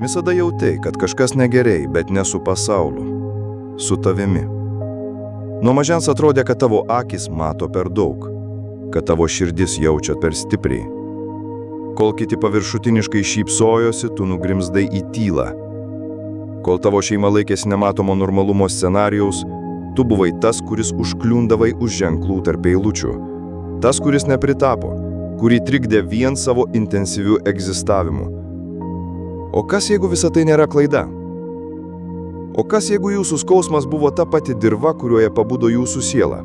Visada jauti, kad kažkas negerai, bet ne su pasauliu, su tavimi. Nuo mažens atrodė, kad tavo akis mato per daug, kad tavo širdis jaučia per stipriai. Kol kiti paviršutiniškai šypsojosi, tu nugrimzdai į tylą. Kol tavo šeima laikėsi nematomo normalumo scenarijaus, tu buvai tas, kuris užkliundavai už ženklų tarp eilučių. Tas, kuris nepritapo, kurį trikdė vien savo intensyviu egzistavimu. O kas, jeigu visa tai nėra klaida? O kas, jeigu jūsų skausmas buvo ta pati dirva, kurioje pabudo jūsų siela?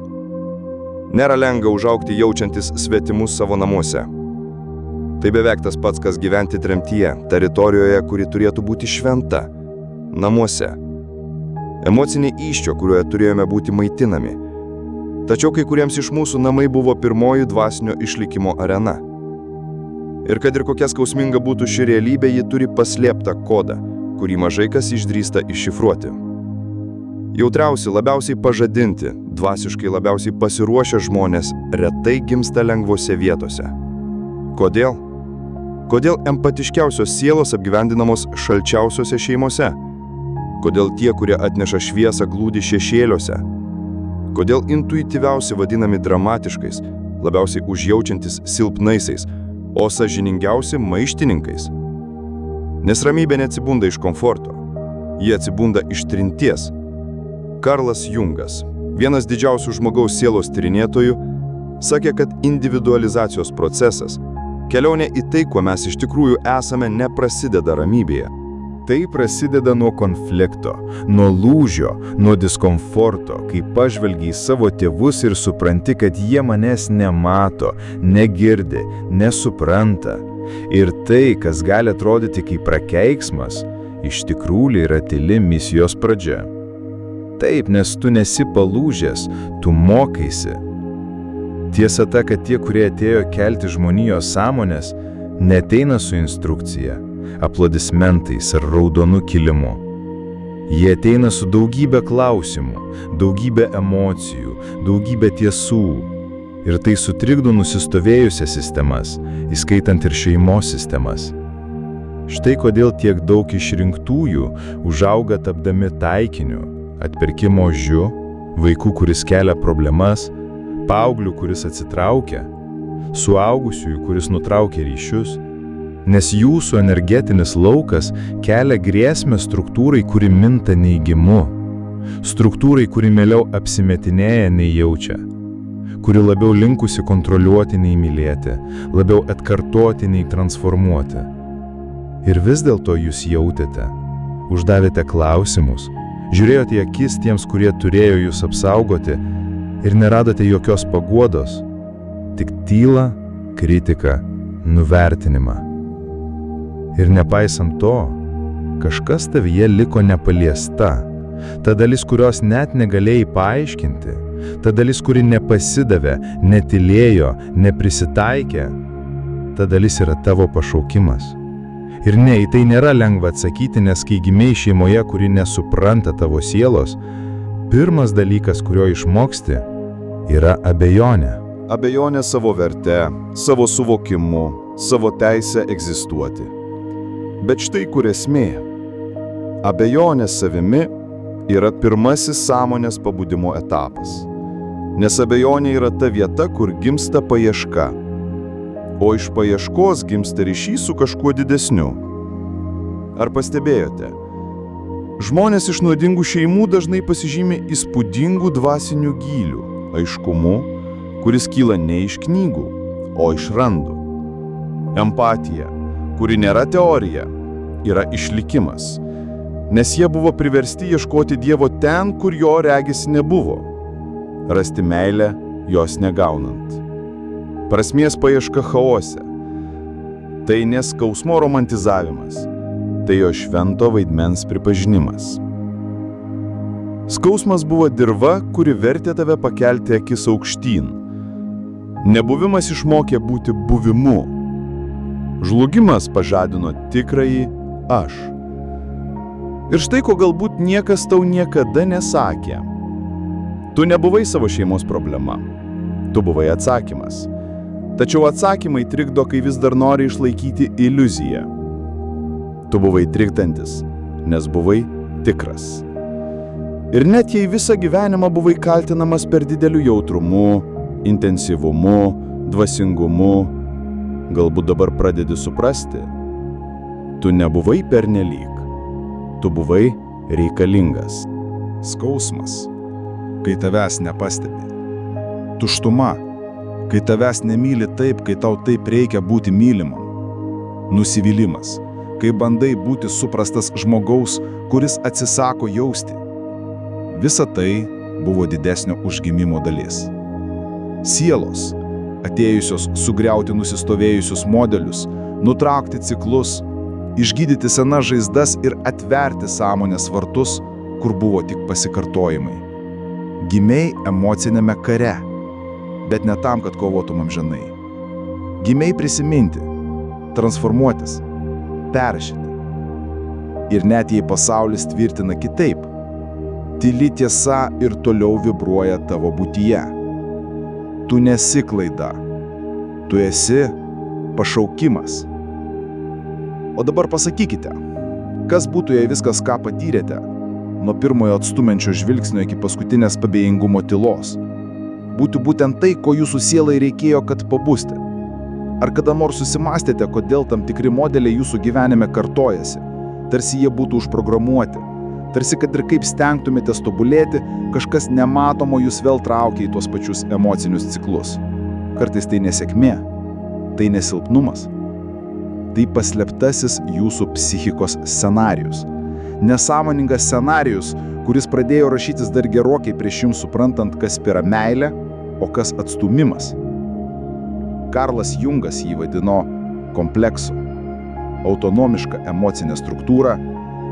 Nėra lengva užaugti jaučiantis svetimus savo namuose. Tai beveik tas pats, kas gyventi tremtyje, teritorijoje, kuri turėtų būti šventa, namuose. Emocinė įsčio, kurioje turėjome būti maitinami. Tačiau kai kuriems iš mūsų namai buvo pirmoji dvasinio išlikimo arena. Ir kad ir kokia skausminga būtų ši realybė, ji turi paslėptą kodą, kurį mažai kas išdrįsta iššifruoti. Jautriausi, labiausiai pažadinti, dvasiškai labiausiai pasiruošę žmonės retai gimsta lengvose vietose. Kodėl? Kodėl empatiškiausios sielos apgyvendinamos šalčiausiose šeimose? Kodėl tie, kurie atneša šviesą, glūdi šešėliuose? Kodėl intuityviausi vadinami dramatiškais, labiausiai užjaučiantis silpnaisiais, o sąžiningiausi maištininkais? Nes ramybė neatsibunda iš komforto, ji atsibunda iš trinties. Karlas Jungas, vienas didžiausių žmogaus sielos tyrinėtojų, sakė, kad individualizacijos procesas, kelionė į tai, kuo mes iš tikrųjų esame, neprasideda ramybėje. Tai prasideda nuo konflikto, nuo lūžio, nuo diskomforto, kai pažvelgi į savo tėvus ir supranti, kad jie manęs nemato, negirdi, nesupranta. Ir tai, kas gali atrodyti kaip prakeiksmas, iš tikrųjų yra tyli misijos pradžia. Taip, nes tu nesi palūžęs, tu mokaisi. Tiesa ta, kad tie, kurie atėjo kelti žmonijos sąmonės, neateina su instrukcija, aplodismentais ar raudonu kilimu. Jie ateina su daugybė klausimų, daugybė emocijų, daugybė tiesų. Ir tai sutrikdo nusistovėjusias sistemas, įskaitant ir šeimos sistemas. Štai kodėl tiek daug išrinktųjų užauga tapdami taikiniu, atpirkimo ožiu, vaikų, kuris kelia problemas, paauglių, kuris atsitraukia, suaugusiųjų, kuris nutraukia ryšius, nes jūsų energetinis laukas kelia grėsmę struktūrai, kuri minta neigimu, struktūrai, kuri mieliau apsimetinėja nei jaučia, kuri labiau linkusi kontroliuoti nei mylėti, labiau atkartoti nei transformuoti. Ir vis dėlto jūs jautėte, uždavėte klausimus, žiūrėjote į akis tiems, kurie turėjo jūs apsaugoti ir neradote jokios paguodos, tik tylą, kritiką, nuvertinimą. Ir nepaisant to, kažkas tavyje liko nepaliesta, ta dalis, kurios net negalėjai paaiškinti, ta dalis, kuri nepasidavė, netylėjo, neprisitaikė, ta dalis yra tavo pašaukimas. Ir ne, į tai nėra lengva atsakyti, nes kai gimei šeimoje, kuri nesupranta tavo sielos, pirmas dalykas, kurio išmoksti, yra abejonė. Abejonė savo verte, savo suvokimu, savo teisę egzistuoti. Bet štai kur esmė. Abejonė savimi yra pirmasis sąmonės pabudimo etapas. Nes abejonė yra ta vieta, kur gimsta paieška. O iš paieškos gimsta ryšys su kažkuo didesniu. Ar pastebėjote? Žmonės iš nuodingų šeimų dažnai pasižymi įspūdingų dvasinių gylių, aiškumu, kuris kyla ne iš knygų, o iš randų. Empatija, kuri nėra teorija, yra išlikimas, nes jie buvo priversti ieškoti Dievo ten, kur jo regis nebuvo. Rasti meilę, jos negaunant. Prasmės paieška chaose. Tai ne skausmo romantizavimas, tai jo švento vaidmens pripažinimas. Skausmas buvo dirva, kuri vertė tave pakelti akis aukštyn. Nebuvimas išmokė būti buvimu. Žlugimas pažadino tikrąjį aš. Ir štai ko galbūt niekas tau niekada nesakė. Tu nebuvai savo šeimos problema. Tu buvai atsakymas. Tačiau atsakymai trikdo, kai vis dar nori išlaikyti iliuziją. Tu buvai trikdantis, nes buvai tikras. Ir net jei visą gyvenimą buvai kaltinamas per dideliu jautrumu, intensyvumu, dvasingumu, galbūt dabar pradedi suprasti, tu nebuvai pernelyg, tu buvai reikalingas. Skausmas, kai tavęs nepastebi. Tuštuma, kai tavęs nemyli taip, kai tau taip reikia būti mylimam. Nusivylimas, kai bandai būti suprastas žmogaus, kuris atsisako jausti. Visa tai buvo didesnio užgimimo dalis. Sielos, atėjusios sugriauti nusistovėjusius modelius, nutraukti ciklus, išgydyti senas žaizdas ir atverti sąmonės vartus, kur buvo tik pasikartojimai. Gimei emocinėme kare, bet ne tam, kad kovotum amžinai. Gimei prisiminti, transformuotis, perrašyti. Ir net jei pasaulis tvirtina kitaip, tyli tiesa ir toliau vibruoja tavo būtyje. Tu nesi klaida, tu esi pašaukimas. O dabar pasakykite, kas būtų, jei viskas, ką patyrėte, nuo pirmojo atstumiančio žvilgsnio iki paskutinės pabėjingumo tylos, būtų būtent tai, ko jūsų sielai reikėjo, kad pabusti? Ar kada nors susimastėte, kodėl tam tikri modeliai jūsų gyvenime kartojasi, tarsi jie būtų užprogramuoti, tarsi kad ir kaip stengtumėtės tobulėti, kažkas nematomo jūs vėl traukia į tuos pačius emocinius ciklus. Kartais tai nesėkmė, tai nesilpnumas, tai paslėptasis jūsų psichikos scenarijus. Nesąmoningas scenarijus, kuris pradėjo rašytis dar gerokai prieš jums suprantant, kas yra meilė, o kas atstumimas. Karlas Jungas jį vadino kompleksu, autonomiška emocinė struktūra,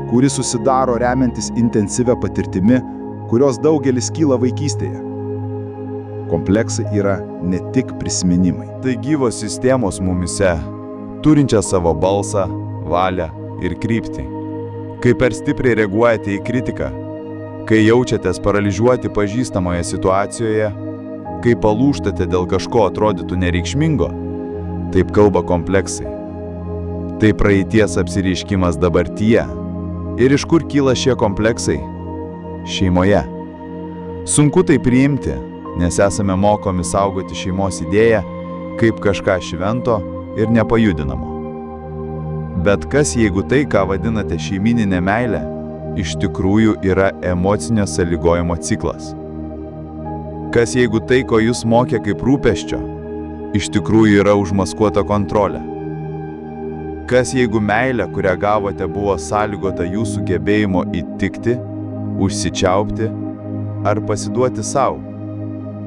kuri susidaro remiantis intensyvia patirtimi, kurios daugelis kyla vaikystėje. Kompleksai yra ne tik prisiminimai. Tai gyvos sistemos mumise, turinčias savo balsą, valią ir kryptį. Kai per stipriai reaguojate į kritiką, kai jaučiatės paralyžiuoti pažįstamoje situacijoje, kai palūžtate dėl kažko atrodytų nereikšmingo, taip kalba kompleksai. Tai praeities apsireiškimas dabartyje. Ir iš kur kyla šie kompleksai? Šeimoje. Sunku tai priimti, nes esame mokomi saugoti šeimos idėją kaip kažką švento ir nepajudinamo. Bet kas, jeigu tai, ką vadinate šeimyninė meilė, iš tikrųjų yra emocinio sąlygojimo ciklas? Kas, jeigu tai, ko jūs mokė kaip rūpesčio, iš tikrųjų yra užmaskuota kontrolė? Kas, jeigu meilė, kurią gavote, buvo sąlygota jūsų gebėjimo įtikti, užsičiaupti ar pasiduoti savo?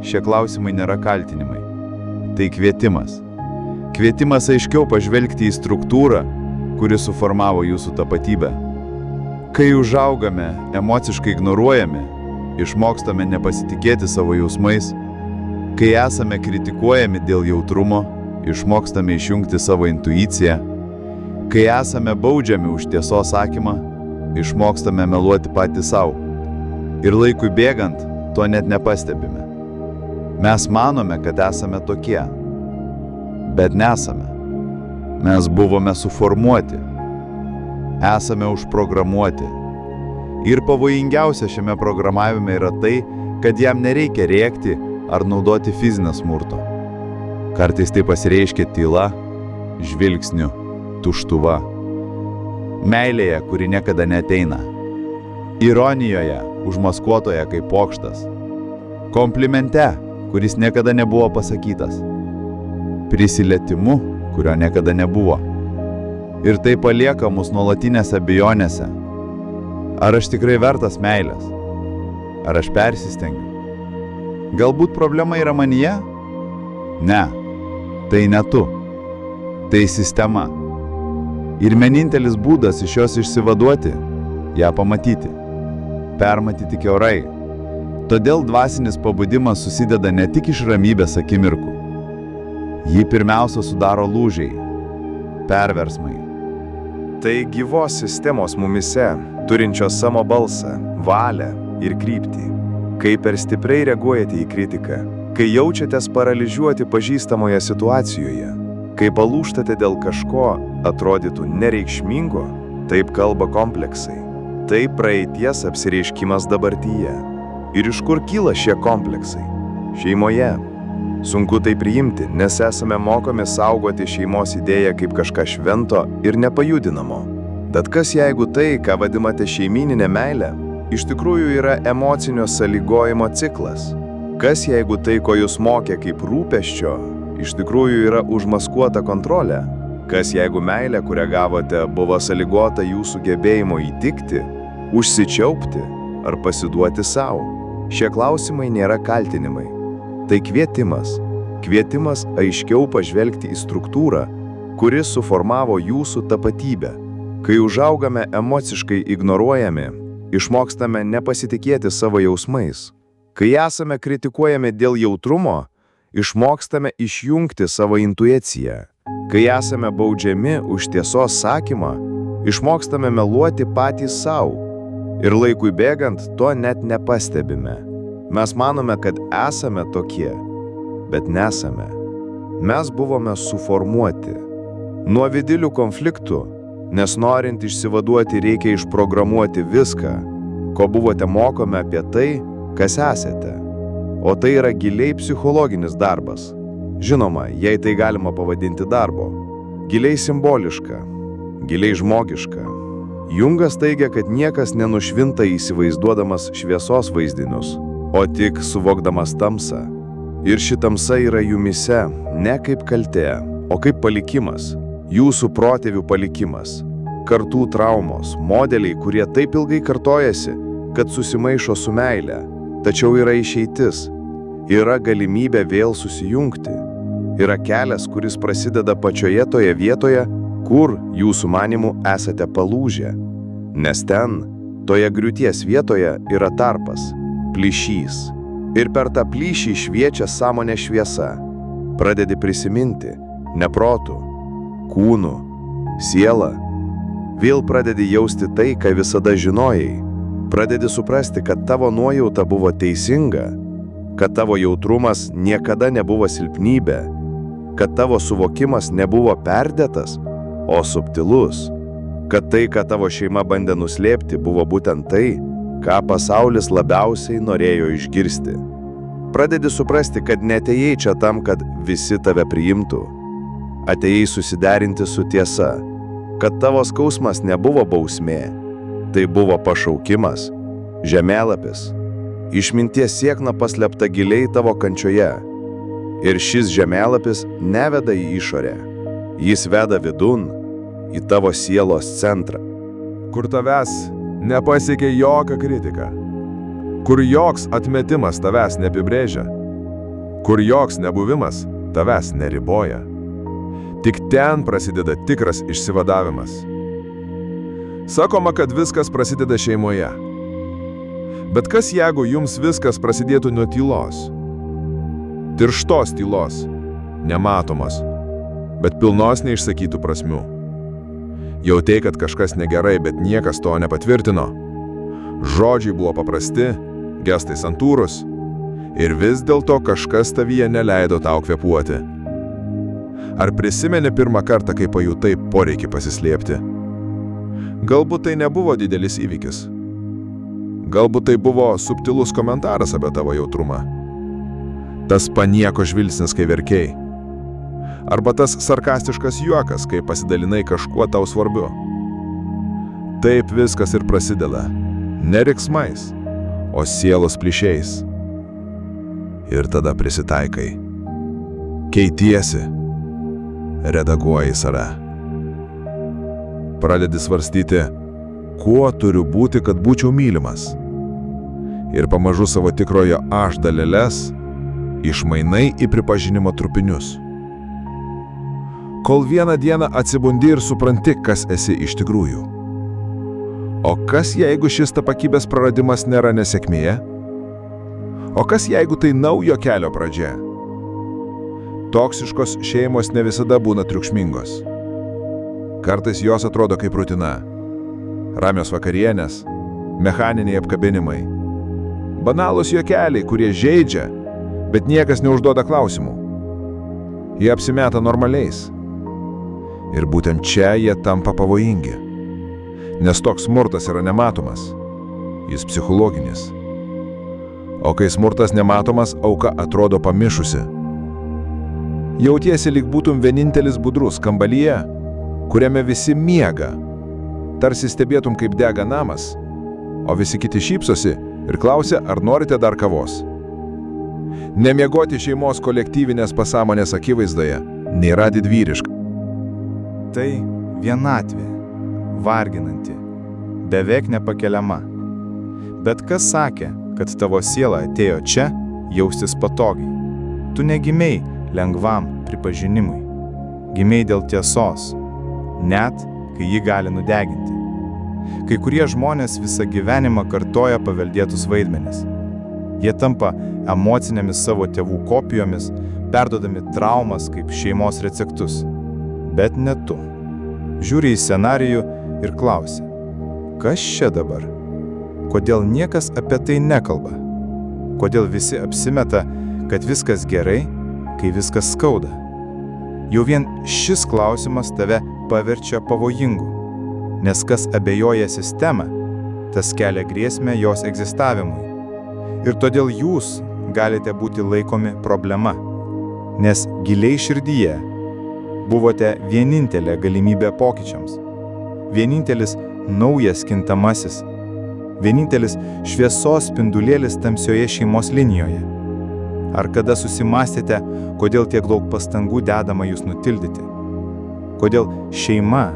Šie klausimai nėra kaltinimai. Tai kvietimas. Kvietimas aiškiau pažvelgti į struktūrą, kuri suformavo jūsų tapatybę. Kai užaugame, emociškai ignoruojami, išmokstame nepasitikėti savo jausmais, kai esame kritikuojami dėl jautrumo, išmokstame išjungti savo intuiciją, kai esame baudžiami už tiesos sakymą, išmokstame meluoti patys savo. Ir laikui bėgant, to net nepastebime. Mes manome, kad esame tokie, bet nesame. Mes buvome suformuoti, esame užprogramuoti. Ir pavojingiausia šiame programavime yra tai, kad jam nereikia rėkti ar naudoti fizinę smurto. Kartais tai pasireiškia tyla, žvilgsniu, tuštuva. Meilėje, kuri niekada neateina. Ironijoje, užmaskuotoje kaip pokštas. Komplimente, kuris niekada nebuvo pasakytas. Prisilietimu, kurio niekada nebuvo. Ir tai palieka mus nuolatinėse abejonėse. Ar aš tikrai vertas meilės? Ar aš persistengiu? Galbūt problema yra manyje? Ne, tai ne tu. Tai sistema. Ir vienintelis būdas iš jos išsivaduoti – ją pamatyti. Permatyti kiaurai. Todėl dvasinis pabudimas susideda ne tik iš ramybės akimirkų. Jį pirmiausia sudaro lūžiai, perversmai. Tai gyvos sistemos mumise, turinčios savo balsą, valią ir kryptį. Kai per stipriai reaguojate į kritiką, kai jaučiatės paralyžiuoti pažįstamoje situacijoje, kai palūžtate dėl kažko atrodytų nereikšmingo, Taip kalba kompleksai. Tai praeities apsireiškimas dabartyje. Ir iš kur kyla šie kompleksai? Šeimoje. Sunku tai priimti, nes esame mokomi saugoti šeimos idėją kaip kažką švento ir nepajudinamo. Bet kas jeigu tai, ką vadinate šeimyninė meilė, iš tikrųjų yra emocinio sąlygojimo ciklas? Kas jeigu tai, ko jūs mokė kaip rūpesčio, iš tikrųjų yra užmaskuota kontrolė? Kas jeigu meilė, kurią gavote, buvo sąlygota jūsų gebėjimo įtikti, užsičiaupti ar pasiduoti savo? Šie klausimai nėra kaltinimai. Tai kvietimas. Kvietimas aiškiau pažvelgti į struktūrą, kuris suformavo jūsų tapatybę. Kai užaugame emociškai ignoruojami, išmokstame nepasitikėti savo jausmais. Kai esame kritikuojami dėl jautrumo, išmokstame išjungti savo intuiciją. Kai esame baudžiami už tiesos sakymą, išmokstame meluoti patys savo. Ir laikui bėgant to net nepastebime. Mes manome, kad esame tokie, bet nesame. Mes buvome suformuoti. Nuo vidinių konfliktų, nes norint išsivaduoti reikia išprogramuoti viską, ko buvote mokomi apie tai, kas esate. O tai yra giliai psichologinis darbas. Žinoma, jei tai galima pavadinti darbo. Giliai simboliška, giliai žmogiška. Jungas teigia, kad niekas nenušvinta įsivaizduodamas šviesos vaizdinius, o tik suvokdamas tamsą. Ir ši tamsa yra jumise ne kaip kaltė, o kaip palikimas, jūsų protėvių palikimas. Kartų traumos, modeliai, kurie taip ilgai kartojasi, kad susimaišo su meile. Tačiau yra išeitis, yra galimybė vėl susijungti. Yra kelias, kuris prasideda pačioje toje vietoje, kur jūsų manimų esate palūžę. Nes ten, toje griūties vietoje, yra tarpas, plyšys. Ir per tą plyšį šviečia sąmonė šviesa. Pradedi prisiminti, ne protu, kūnu, siela. Vėl pradedi jausti tai, ką visada žinojai. Pradedi suprasti, kad tavo nuojauta buvo teisinga, kad tavo jautrumas niekada nebuvo silpnybė, kad tavo suvokimas nebuvo perdėtas, o subtilus, kad tai, ką tavo šeima bandė nuslėpti, buvo būtent tai, ką pasaulis labiausiai norėjo išgirsti. Pradedi suprasti, kad neatėjai čia tam, kad visi tave priimtų. Atėjai susiderinti su tiesa, kad tavo skausmas nebuvo bausmė. Tai buvo pašaukimas, žemėlapis, išminties siekna paslėpta giliai tavo kančioje. Ir šis žemėlapis neveda į išorę, jis veda vidun, į tavo sielos centrą. Kur tavęs nepasiekė jokia kritika, kur joks atmetimas tavęs neapibrėžia, kur joks nebuvimas tavęs neriboja. Tik ten prasideda tikras išsivadavimas. Sakoma, kad viskas prasideda šeimoje. Bet kas jeigu jums viskas prasidėtų nuo tylos? Tirštos tylos, nematomos, bet pilnos neišsakytų prasmių. Jautei, kad kažkas negerai, bet niekas to nepatvirtino. Žodžiai buvo paprasti, gestai santūrus, ir vis dėlto kažkas tavyje neleido tau kvėpuoti. Ar prisimeni pirmą kartą, kai pajutai poreikį pasislėpti? Galbūt tai nebuvo didelis įvykis. Galbūt tai buvo subtilus komentaras apie tavo jautrumą. Tas panieko žvilgsnis, kai verkei. Arba tas sarkastiškas juokas, kai pasidalinai kažkuo tau svarbiu. Taip viskas ir prasideda. Ne riksmais, o sielos plyšiais. Ir tada prisitaikai. Keitiesi. Redaguoji save. Pradedi svarstyti, kuo turiu būti, kad būčiau mylimas. Ir pamažu savo tikrojo aš daleles išmainai į pripažinimo trupinius. Kol vieną dieną atsibundi ir supranti, kas esi iš tikrųjų. O kas jeigu šis tapatybės praradimas nėra nesėkmė? O kas jeigu tai naujo kelio pradžia? Toksiškos šeimos ne visada būna triukšmingos. Kartais jos atrodo kaip rutina. Ramios vakarienės, mechaniniai apkabinimai. Banalūs juokeliai, kurie žeidžia, bet niekas neužduoda klausimų. Jie apsimeta normaliais. Ir būtent čia jie tampa pavojingi. nes toks smurtas yra nematomas. Jis psichologinis. O kai smurtas nematomas, auka atrodo pamišusi. Jautiesi, lyg būtum vienintelis budrus kambalyje, kuriame visi miega. Tarsi stebėtum, kaip dega namas, o visi kiti šypsosi ir klausia, ar norite dar kavos. Nemiegoti šeimos kolektyvinės pasąmonės akivaizdoje nėra didvyriška. Tai vienatvė, varginanti, beveik nepakeliama. Bet kas sakė, kad tavo siela atėjo čia jaustis patogiai? Tu negimei lengvam pripažinimui. Gimei dėl tiesos, net kai ji gali nudeginti. Kai kurie žmonės visą gyvenimą kartoja paveldėtus vaidmenis. Jie tampa emocinėmis savo tėvų kopijomis, perdodami traumas kaip šeimos receptus. Bet ne tu. Žiūri į scenarijų ir klausia, kas čia dabar? Kodėl niekas apie tai nekalba? Kodėl visi apsimeta, kad viskas gerai, kai viskas skauda? Jau vien šis klausimas tave paverčia pavojingu, nes kas abejoja sistemą, tas kelia grėsmę jos egzistavimui. Ir todėl jūs galite būti laikomi problema, nes giliai širdyje buvote vienintelė galimybė pokyčiams, vienintelis naujas kintamasis, vienintelis šviesos spindulėlis tamsioje šeimos linijoje. Ar kada susimastėte, kodėl tiek daug pastangų dedama jūs nutildyti? Kodėl šeima,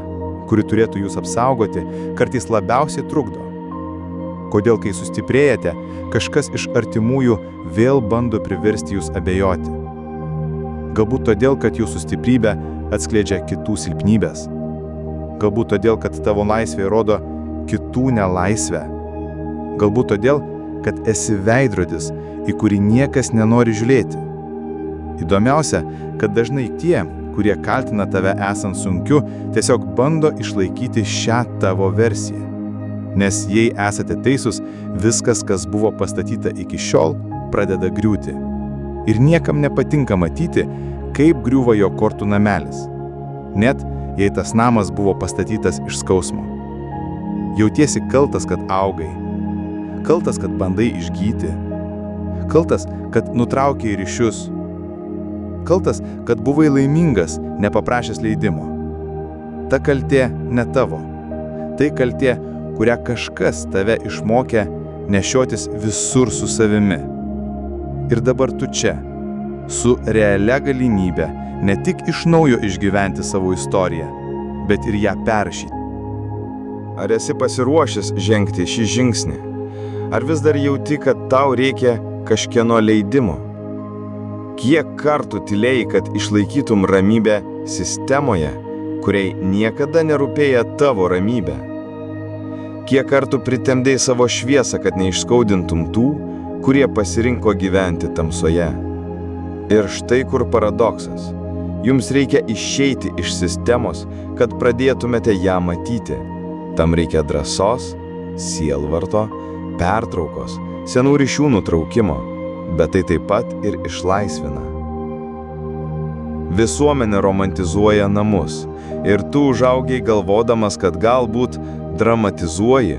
kuri turėtų jūs apsaugoti, kartais labiausiai trukdo? Kodėl, kai sustiprėjate, kažkas iš artimųjų vėl bando priversti jūs abejoti? Galbūt todėl, kad jūsų stiprybė atskleidžia kitų silpnybės. Galbūt todėl, kad tavo laisvė rodo kitų nelaisvę. Galbūt todėl, kad esi veidrodis, į kurį niekas nenori žiūrėti. Įdomiausia, kad dažnai tie, kurie kaltina tave esant sunkiu, tiesiog bando išlaikyti šią tavo versiją. Nes jei esate teisūs, viskas, kas buvo pastatyta iki šiol, pradeda griūti. Ir niekam nepatinka matyti, kaip griūva jo kortų namelis. Net jei tas namas buvo pastatytas iš skausmo. Jautiesi kaltas, kad augai. Kaltas, kad bandai išgyti. Kaltas, kad nutraukei ryšius. Kaltas, kad buvai laimingas, nepaprašęs leidimo. Ta kaltė ne tavo. Tai kaltė, kurią kažkas tave išmokė nešiotis visur su savimi. Ir dabar tu čia, su realia galimybė ne tik iš naujo išgyventi savo istoriją, bet ir ją perrašyti. Ar esi pasiruošęs žengti šį žingsnį? Ar vis dar jauti, kad tau reikia kažkieno leidimo? Kiek kartų tylėjai, kad išlaikytum ramybę sistemoje, kuriai niekada nerūpėja tavo ramybė? Kiek kartų pritemdėjai savo šviesą, kad neišskaudintum tų, kurie pasirinko gyventi tamsoje? Ir štai kur paradoksas. Jums reikia išeiti iš sistemos, kad pradėtumėte ją matyti. Tam reikia drąsos, sielvarto, pertraukos, senų ryšių nutraukimo, bet tai taip pat ir išlaisvina. Visuomenė romantizuoja namus ir tu užaugiai galvodamas, kad galbūt dramatizuoji.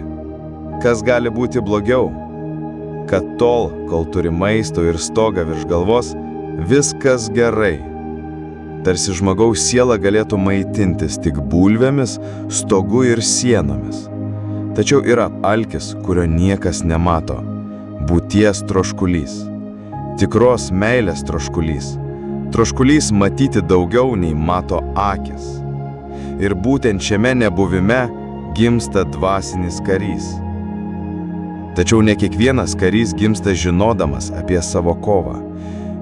Kas gali būti blogiau? Kad tol, kol turi maisto ir stogą virš galvos, viskas gerai. Tarsi žmogaus siela galėtų maitintis tik bulvėmis, stogu ir sienomis. Tačiau yra alkis, kurio niekas nemato. Būties troškulys. Tikros meilės troškulys. Troškulys matyti daugiau nei mato akis. Ir būtent šiame nebuvime gimsta dvasinis karys. Tačiau ne kiekvienas karys gimsta žinodamas apie savo kovą.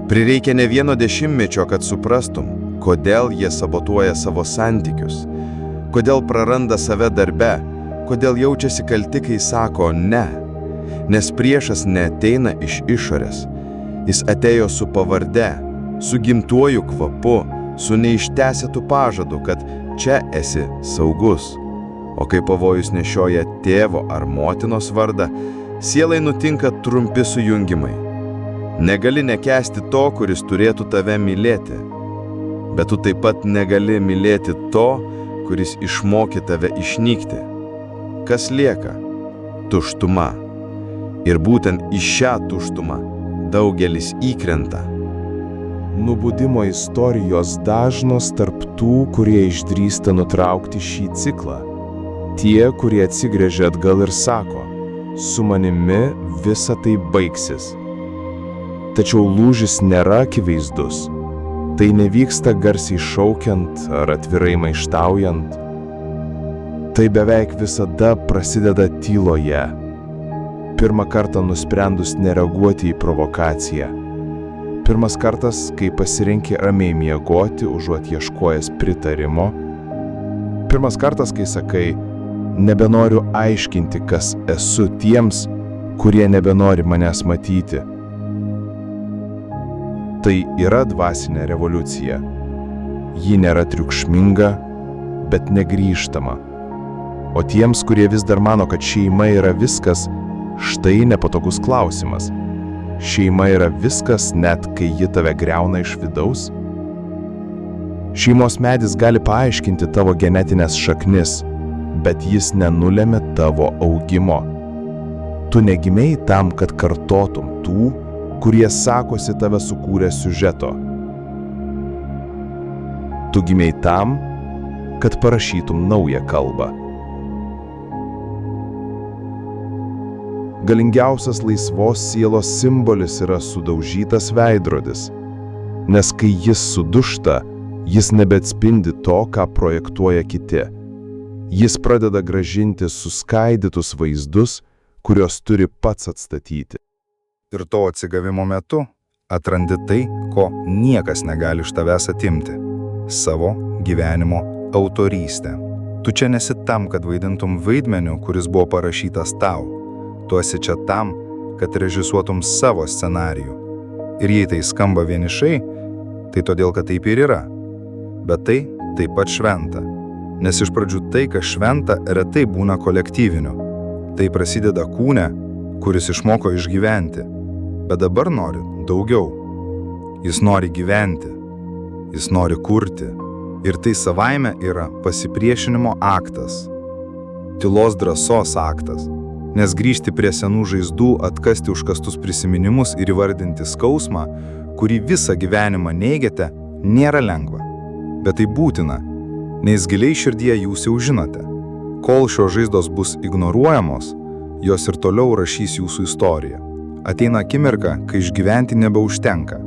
Prireikia ne vieno dešimtmečio, kad suprastum, kodėl jie sabotuoja savo santykius, kodėl praranda save darbe, kodėl jaučiasi kalti, kai sako ne. Nes priešas neateina iš išorės. Jis atėjo su pavarde, su gimtuoju kvapu, su neištesėtu pažadu, kad čia esi saugus. O kai pavojus nešioja tėvo ar motinos vardą, sielai nutinka trumpi sujungimai. Negali nekęsti to, kuris turėtų tave mylėti, bet tu taip pat negali mylėti to, kuris išmokė tave išnykti. kas lieka? Tuštuma. Ir būtent į šią tuštumą daugelis įkrenta. Nubudimo istorijos dažnos tarp tų, kurie išdrįsta nutraukti šį ciklą. Tie, kurie atsigręžia atgal ir sako, su manimi visa tai baigsis. Tačiau lūžis nėra akivaizdus. Tai nevyksta garsiai šaukiant ar atvirai maištaujant. Tai beveik visada prasideda tyloje. Pirmą kartą nusprendus nereaguoti į provokaciją. Pirmas kartas, kai pasirinki ramiai miegoti, užuot ieškojęs pritarimo. Pirmas kartas, kai sakai, nebenoriu aiškinti, kas esu tiems, kurie nebenori manęs matyti. Tai yra dvasinė revoliucija. Ji nėra triukšminga, bet negrįžtama. O tiems, kurie vis dar mano, kad šeima yra viskas, štai nepatogus klausimas. Šeima yra viskas, net kai ji tave griauna iš vidaus? Šeimos medis gali paaiškinti tavo genetinės šaknis, bet jis nenulėmė tavo augimo. Tu negimėjai tam, kad kartotum tų, kurie sakosi tave sukūrę siužeto. Tu gimėjai tam, kad parašytum naują kalbą. Galingiausias laisvos sielos simbolis yra sudaužytas veidrodis, nes kai jis sudūžta, jis nebeatspindi to, ką projektuoja kiti. Jis pradeda grąžinti suskaidytus vaizdus, kuriuos turi pats atstatyti. Ir to atsigavimo metu atrandi tai, ko niekas negali iš tavęs atimti – savo gyvenimo autorystę. Tu čia nesi tam, kad vaidintum vaidmeniu, kuris buvo parašytas tau. Tu esi čia tam, kad režisuotum savo scenarijų. Ir jei tai skamba vienišai, tai todėl, kad taip ir yra. Bet tai taip pat šventa. Nes iš pradžių tai, kas šventa, retai būna kolektyviniu. Tai prasideda kūne, kuris išmoko išgyventi. Bet dabar nori daugiau. Jis nori gyventi. Jis nori kurti. Ir tai savaime yra pasipriešinimo aktas. Tylos drąsos aktas. Nes grįžti prie senų žaizdų, atkasti užkastus prisiminimus ir įvardinti skausmą, kurį visą gyvenimą neigiate, nėra lengva. Bet tai būtina, nes giliai širdyje jūs jau žinote. Kol šios žaizdos bus ignoruojamos, jos ir toliau rašys jūsų istoriją. Ateina akimirka, kai išgyventi nebeužtenka.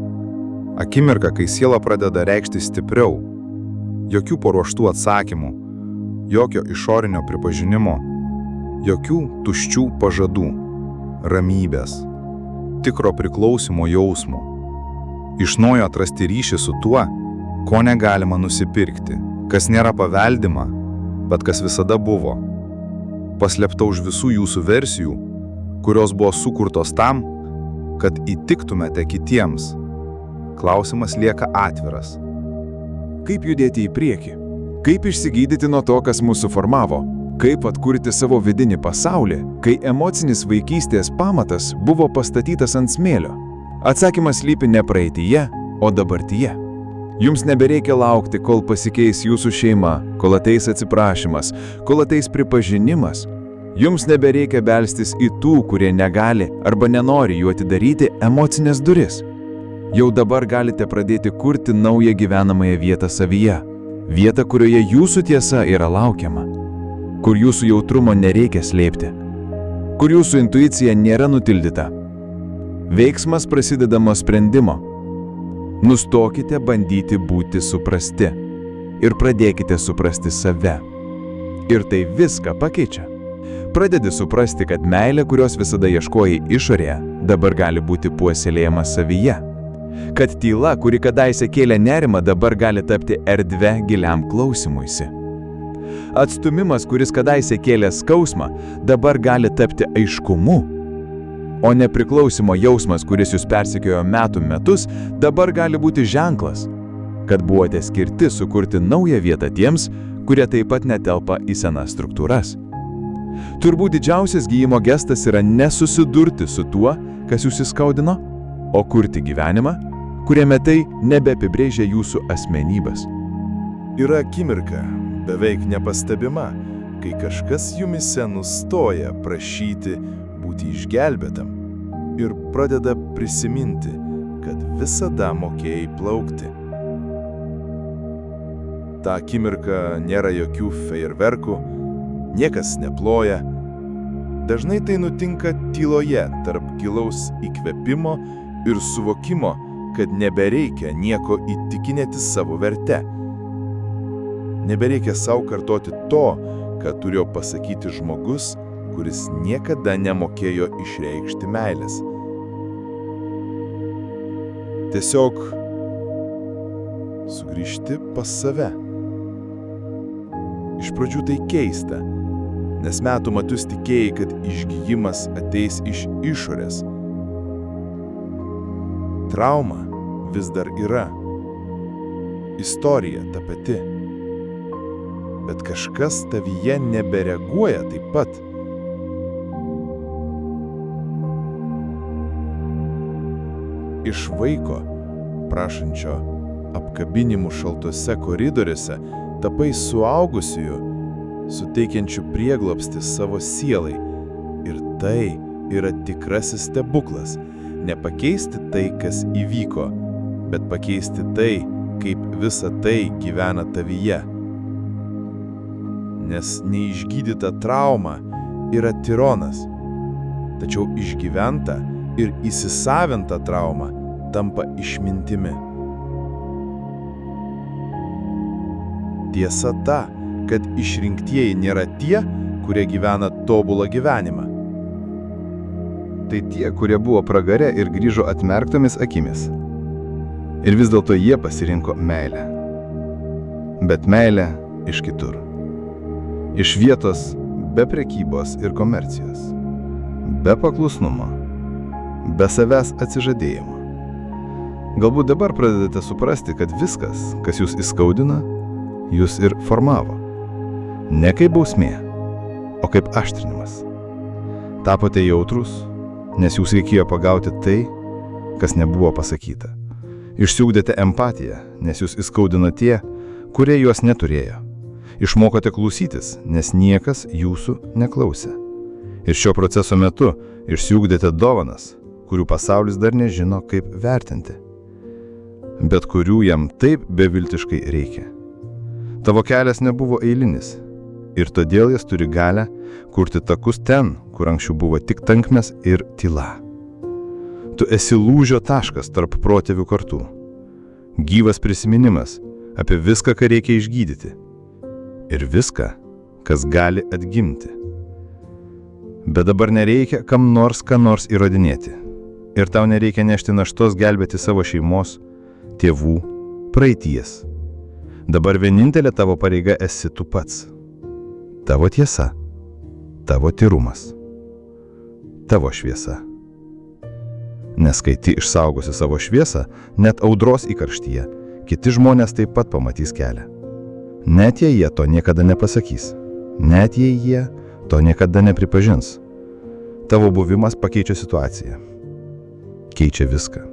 Akimirka, kai siela pradeda reikšti stipriau. Jokių paruoštų atsakymų, jokio išorinio pripažinimo, jokių tuščių pažadų, ramybės, tikro priklausimo jausmo. Iš naujo atrasti ryšį su tuo, ko negalima nusipirkti, kas nėra paveldima, bet kas visada buvo. Paslėpta už visų jūsų versijų, kurios buvo sukurtos tam, kad įtiktumėte kitiems. Klausimas lieka atviras. Kaip judėti į priekį? Kaip išsigydyti nuo to, kas mūsų formavo? Kaip atkurti savo vidinį pasaulį, kai emocinis vaikystės pamatas buvo pastatytas ant smėlio? Atsakymas slypi ne praeityje, o dabartyje. Jums nebereikia laukti, kol pasikeis jūsų šeima, kol ateis atsiprašymas, kol ateis pripažinimas. Jums nebereikia belstis į tų, kurie negali arba nenori jų atidaryti emocinės duris. Jau dabar galite pradėti kurti naują gyvenamąją vietą savyje. Vietą, kurioje jūsų tiesa yra laukiama. Kur jūsų jautrumo nereikia slėpti. Kur jūsų intuicija nėra nutildyta. Veiksmas prasideda nuo sprendimo. Nustokite bandyti būti suprasti ir pradėkite suprasti save. Ir tai viską pakeičia. Pradedi suprasti, kad meilė, kurios visada ieškojai išorėje, dabar gali būti puoselėjama savyje. Kad tyla, kuri kadaise kėlė nerimą, dabar gali tapti erdve giliam klausimuisi. Atstumimas, kuris kadaise kėlė skausmą, dabar gali tapti aiškumu. O nepriklausimo jausmas, kuris jūs persekiojo metus, dabar gali būti ženklas, kad buvote skirti sukurti naują vietą tiems, kurie taip pat netelpa į senas struktūras. Turbūt didžiausias gijimo gestas yra nesusidurti su tuo, kas jūs įskaudino, o kurti gyvenimą, kuriame tai nebeapibrėžia jūsų asmenybės. Yra akimirka, beveik nepastebima, kai kažkas jumise nustoja prašyti būti išgelbėtam ir pradeda prisiminti, kad visada mokėjai plaukti. Ta akimirka nėra jokių fejerverkų, niekas neploja. Dažnai tai nutinka tyloje tarp gilaus įkvėpimo ir suvokimo, kad nebereikia nieko įtikinėti savo verte. Nebereikia savo kartoti to, ką turėjo pasakyti žmogus, kuris niekada nemokėjo išreikšti meilės. Tiesiog sugrįžti pas save. Iš pradžių tai keista, nes metų metus tikėjai, kad išgijimas ateis iš išorės. Trauma vis dar yra. Istorija ta pati. Bet kažkas tavyje nebereaguoja taip pat. Iš vaiko, prašančio apkabinimų šaltuose koridoriuose, tapai suaugusiųjų, suteikiančių prieglobstį savo sielai. Ir tai yra tikrasis stebuklas. Nepakeisti tai, kas įvyko, bet pakeisti tai, kaip visa tai gyvena tavyje. Nes neišgydyta trauma yra tironas, tačiau išgyventa ir įsisavinta trauma tampa išmintimi. Tiesa ta, kad išrinktieji nėra tie, kurie gyvena tobulą gyvenimą. Tai tie, kurie buvo pragare ir grįžo atmerktomis akimis. Ir vis dėlto jie pasirinko meilę. Bet meilę iš kitur. Iš vietos be prekybos ir komercijos. Be paklusnumo. Be savęs atsižadėjimo. Galbūt dabar pradedate suprasti, kad viskas, kas jūs įskaudina, jūs ir formavo. Ne kaip bausmė, o kaip aštrinimas. Tapote jautrus, nes jūs reikėjo pagauti tai, kas nebuvo pasakyta. Išsiugdėte empatiją, nes jūs įskaudino tie, kurie juos neturėjo. Išmokote klausytis, nes niekas jūsų neklausė. Ir šio proceso metu išsiugdėte dovanas, kurių pasaulis dar nežino, kaip vertinti, bet kurių jam taip beviltiškai reikia. Tavo kelias nebuvo eilinis, ir todėl jis turi galę kurti takus ten, kur anksčiau buvo tik tankmės ir tyla. Tu esi lūžio taškas tarp protėvių kartų. Gyvas prisiminimas apie viską, ką reikia išgydyti. Ir viską, kas gali atgimti. Bet dabar nereikia kam nors ką nors įrodinėti. Ir tau nereikia nešti naštos gelbėti savo šeimos, tėvų, praeities. Dabar vienintelė tavo pareiga esi tu pats. Tavo tiesa, tavo tyrumas, tavo šviesa. Nes kai ti išsaugosi savo šviesą, net audros įkarštyje, kiti žmonės taip pat pamatys kelią. Net jei jie to niekada nepasakys, net jei jie to niekada nepripažins, tavo buvimas pakeičia situaciją, keičia viską.